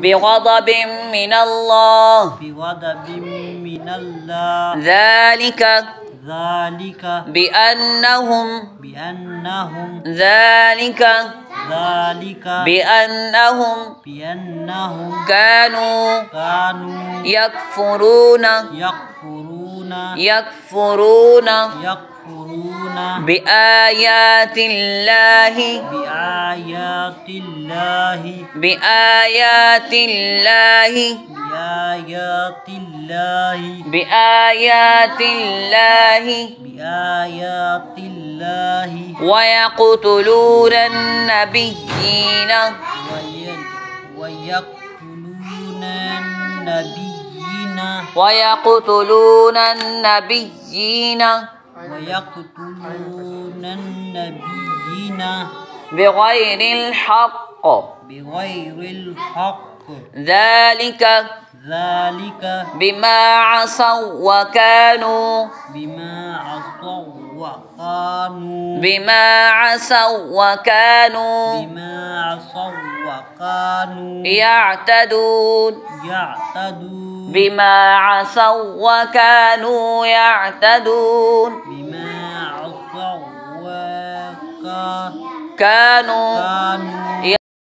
بغضب من الله ذلك بأنهم كانوا يكفرون بآيات الله ويقتلون النبيين بغير الحق ذلك بما عصوا وكانوا يعتدون كانوا